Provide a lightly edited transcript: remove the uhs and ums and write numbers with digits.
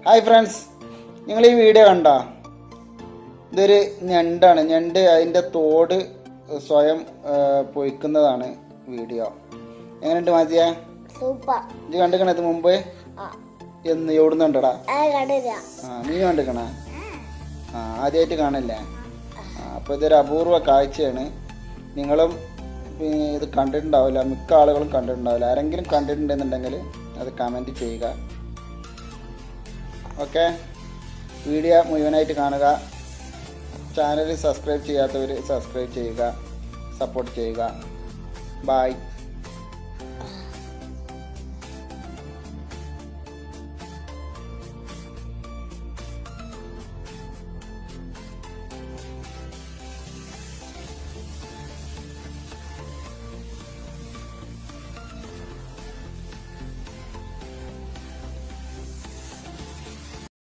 Hi friends, നിങ്ങൾ ഈ video കണ്ടോ? ഇതൊരു ഞണ്ടാണ്. ഞണ്ട് അതിൻ്റെ തോട് സ്വയം പൊയ്ക്കുന്നതാണ് വീഡിയോ. എങ്ങനെയുണ്ട് മാജിയ? സൂപ്പർ. ഇത് കണ്ടിക്കണ ഇത് മുമ്പ്? എന്ന് എവിടുന്ന് കണ്ടടാ? നീ കണ്ടിക്കണ? ആദ്യമായിട്ട് കാണില്ലേ? അപ്പോൾ ഇതൊരു അപൂർവ കാഴ്ചയാണ്. നിങ്ങളും ഇത് കണ്ടിട്ടുണ്ടാവില്ല, മിക്ക ആളുകളും കണ്ടിട്ടുണ്ടാവില്ല. ആരെങ്കിലും കണ്ടിട്ടുണ്ടെന്നുണ്ടെങ്കിൽ അത് കമൻറ്റ് ചെയ്യുക. ഓക്കെ, വീഡിയോ മുഴുവനായിട്ട് കാണുക. ചാനൽ സബ്സ്ക്രൈബ് ചെയ്യാത്തവർ സബ്സ്ക്രൈബ് ചെയ്യുക, സപ്പോർട്ട് ചെയ്യുക. ബായ്.